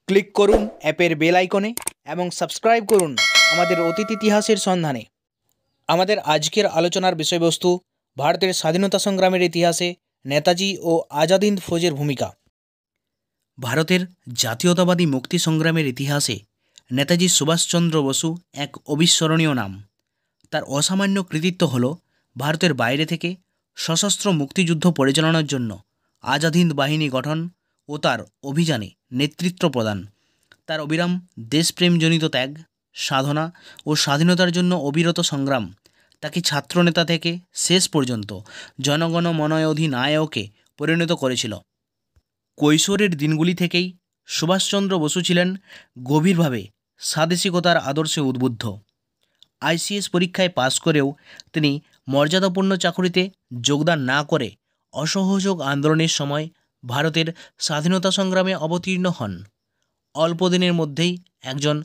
Click করুন অ্যাপের bell আইকনে এবং সাবস্ক্রাইব করুন আমাদের অতীত ইতিহাসের সন্ধানে। আমাদের আজকের আলোচনার বিষয়বস্তু ভারতের স্বাধীনতা সংগ্রামের ইতিহাসে নেতাজি ও আজাদ হিন্দ ফৌজের ভূমিকা। ভারতের জাতীয়তাবাদী মুক্তি সংগ্রামের ইতিহাসে নেতাজি সুভাষচন্দ্র বসু এক অবিস্মরণীয় নাম। তার অসামান্য কৃতিত্ব হল ভারতের বাইরে থেকে সশস্ত্র মুক্তিযুদ্ধ পরিচালনার জন্য আজাদ হিন্দ বাহিনী গঠন ও তার অভিযানে নেতৃত্ব প্রদান। তার অবিরাম দেশপ্রেমজনিত ত্যাগ, সাধনা ও স্বাধীনতার জন্য অবিরত সংগ্রাম তাকে ছাত্রনেতা থেকে শেষ পর্যন্ত জনগণ মন অধিনায়কে পরিণত করেছিল। কৈশোরের দিনগুলি থেকেই সুভাষচন্দ্র বসু ছিলেন গভীরভাবে স্বাদেশিকতার আদর্শে উদ্বুদ্ধ। আইসিএস পরীক্ষায় পাশ করেও তিনি মর্যাদাপূর্ণ চাকরিতে যোগদান না করে অসহযোগ আন্দোলনের সময় ভারতের স্বাধীনতা সংগ্রামে অবতীর্ণ হন। অল্প দিনের মধ্যেই একজন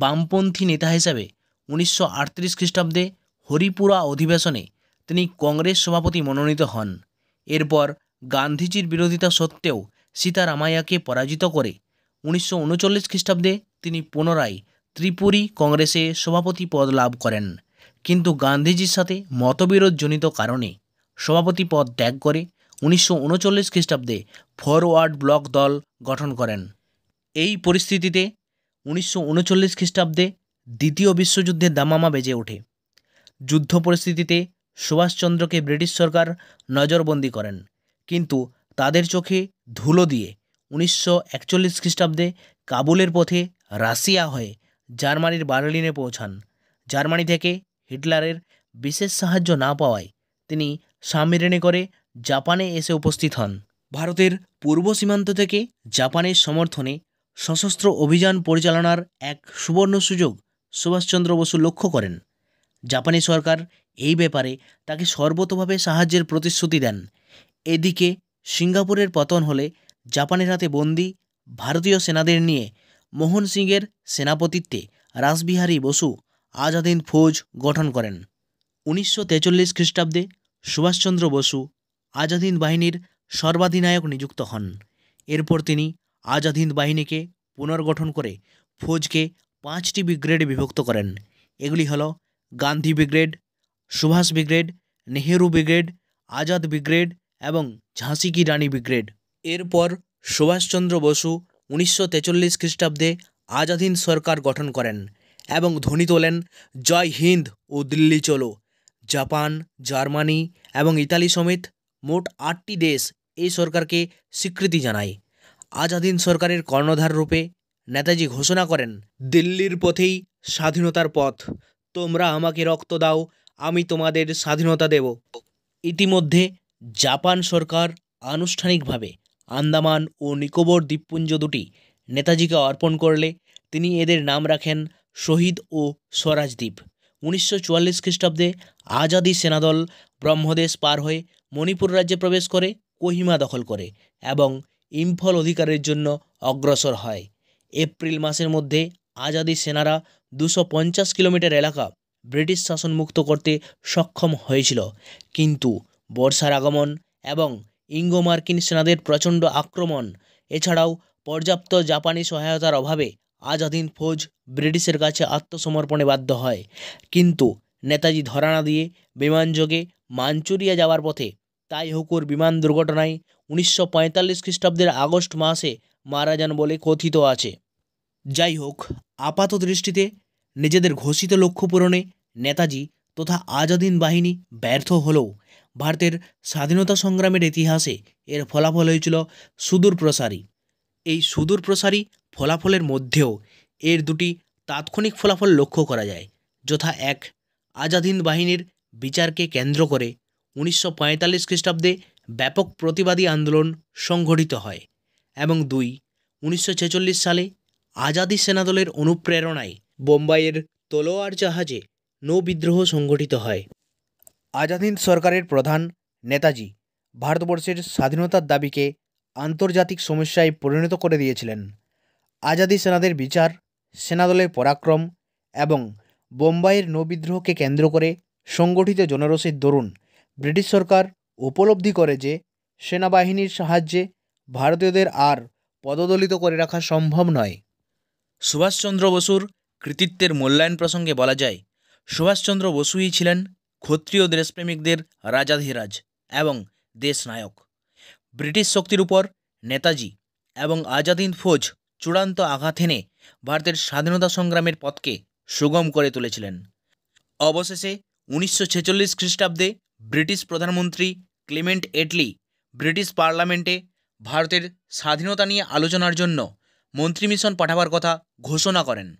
বামপন্থী নেতা হিসাবে 1938 খ্রিস্টাব্দে হরিপুরা অধিবেশনে তিনি কংগ্রেস সভাপতি মনোনীত হন। এরপর গান্ধীজির বিরোধিতা সত্ত্বেও সীতারামাইয়াকে পরাজিত করে 1939 খ্রিস্টাব্দে তিনি পুনরায় ত্রিপুরী কংগ্রেসে সভাপতি পদ লাভ করেন, কিন্তু গান্ধীজির সাথে মতবিরোধজনিত কারণে সভাপতি পদ ত্যাগ করে 1939 খ্রিস্টাব্দে ফরওয়ার্ড ব্লক দল গঠন করেন। এই পরিস্থিতিতে 1939 খ্রিস্টাব্দে দ্বিতীয় বিশ্বযুদ্ধের দামামা বেজে ওঠে। যুদ্ধ পরিস্থিতিতে সুভাষচন্দ্রকে ব্রিটিশ সরকার নজরবন্দি করেন, কিন্তু তাদের চোখে ধুলো দিয়ে 1941 খ্রিস্টাব্দে কাবুলের পথে রাশিয়া হয়ে জার্মানির বার্লিনে পৌঁছান। জার্মানি থেকে হিটলারের বিশেষ সাহায্য না পাওয়ায় তিনি সামিরেনে করে জাপানে এসে উপস্থিত হন। ভারতের পূর্ব সীমান্ত থেকে জাপানের সমর্থনে সশস্ত্র অভিযান পরিচালনার এক সুবর্ণ সুযোগ সুভাষচন্দ্র বসু লক্ষ্য করেন। জাপানি সরকার এই ব্যাপারে তাকে সর্বতোভাবে সাহায্যের প্রতিশ্রুতি দেন। এদিকে সিঙ্গাপুরের পতন হলে জাপানের হাতে বন্দি ভারতীয় সেনাদের নিয়ে মোহন সিংয়ের সেনাপতিত্বে রাসবিহারী বসু আজাদ হিন্দ ফৌজ গঠন করেন। 1943 খ্রিস্টাব্দে সুভাষচন্দ্র বসু আজাদ হিন্দ বাহিনীর সর্বাধিনায়ক নিযুক্ত হন। এরপর তিনি আজাদ হিন্দ বাহিনীকে পুনর্গঠন করে ফৌজকে 5টি ব্রিগেডে বিভক্ত করেন। এগুলি হল Gandhi brigade, Subhas brigade, Nehru brigade, Azad brigade এবং ঝাঁসি কি রানী ব্রিগেড। এরপর সুভাষচন্দ্র বসু 1943 খ্রিস্টাব্দে আজাদ হিন্দ সরকার গঠন করেন এবং ধ্বনি তোলেন জয় হিন্দ ও দিল্লি চলো। জাপান, জার্মানি এবং ইতালি সমেত মোট 8টি দেশ এই সরকারকে স্বীকৃতি জানায়। আজাদ হিন্দ সরকারের কর্ণধার রূপে নেতাজি ঘোষণা করেন, দিল্লির পথেই স্বাধীনতার পথ, তোমরা আমাকে রক্ত দাও, আমি তোমাদের স্বাধীনতা দেব। ইতিমধ্যে জাপান সরকার আনুষ্ঠানিকভাবে আন্দামান ও নিকোবর দ্বীপপুঞ্জ দুটি নেতাজিকে অর্পণ করলে তিনি এদের নাম রাখেন শহীদ ও স্বরাজ দ্বীপ। 1944 খ্রিস্টাব্দে আজাদি সেনাদল ব্রহ্মদেশ পার হয়ে মণিপুর রাজ্যে প্রবেশ করে কোহিমা দখল করে এবং ইম্ফল অধিকারের জন্য অগ্রসর হয়। এপ্রিল মাসের মধ্যে আজাদি সেনারা 250 কিলোমিটার এলাকা ব্রিটিশ শাসনমুক্ত করতে সক্ষম হয়েছিল, কিন্তু বর্ষার আগমন এবং ইঙ্গো মার্কিন সেনাদের প্রচণ্ড আক্রমণ এছাড়াও পর্যাপ্ত জাপানি সহায়তার অভাবে আজাদ হিন্দ ফৌজ ব্রিটিশের কাছে আত্মসমর্পণে বাধ্য হয়। কিন্তু নেতাজি ধরা না দিয়ে বিমানযোগে মাঞ্চুরিয়া যাওয়ার পথে তাইহুকুর বিমান দুর্ঘটনায় 1945 খ্রিস্টাব্দের আগস্ট মাসে মারা যান বলে কথিত আছে। যাই হোক, আপাত দৃষ্টিতে নিজেদের ঘোষিত লক্ষ্য পূরণে নেতাজি তথা আজাদ হিন্দ বাহিনী ব্যর্থ হলেও ভারতের স্বাধীনতা সংগ্রামের ইতিহাসে এর ফলাফল হয়েছিল সুদূরপ্রসারী। এই সুদূরপ্রসারী ফলাফলের মধ্যেও এর দুটি তাৎক্ষণিক ফলাফল লক্ষ্য করা যায়, যথা 1. আজাদ হিন্দ বাহিনীর বিচারকে কেন্দ্র করে 1945 খ্রিস্টাব্দে ব্যাপক প্রতিবাদী আন্দোলন সংঘটিত হয় এবং 2. 1946 সালে আজাদি সেনাদলের অনুপ্রেরণায় বোম্বাইয়ের তলোয়ার জাহাজে নৌবিদ্রোহ সংঘটিত হয়। আজাদ হিন্দ সরকারের প্রধান নেতাজি ভারতবর্ষের স্বাধীনতার দাবিকে আন্তর্জাতিক সমস্যায় পরিণত করে দিয়েছিলেন। আজাদি সেনাদের বিচার, সেনাদলের পরাক্রম এবং বোম্বাইয়ের নৌবিদ্রোহকে কেন্দ্র করে সংগঠিত জনরোষের দরুন ব্রিটিশ সরকার উপলব্ধি করে যে সেনাবাহিনীর সাহায্যে ভারতীয়দের আর পদদলিত করে রাখা সম্ভব নয়। সুভাষচন্দ্র বসুর কৃতিত্বের মূল্যায়ন প্রসঙ্গে বলা যায়, সুভাষচন্দ্র বসুই ছিলেন ক্ষত্রিয় দেশপ্রেমিকদের রাজাধিরাজ এবং দেশনায়ক। ব্রিটিশ শক্তির উপর নেতাজি এবং আজাদ হিন্দ ফৌজ চূড়ান্ত আঘাত এনে ভারতের স্বাধীনতা সংগ্রামের পথকে সুগম করে তুলেছিলেন। অবশেষে 1946 খ্রিস্টাব্দে ব্রিটিশ প্রধানমন্ত্রী ক্লেমেন্ট এটলি ব্রিটিশ পার্লামেন্টে ভারতের স্বাধীনতা নিয়ে আলোচনার জন্য মন্ত্রী মিশন পাঠাবার কথা ঘোষণা করেন।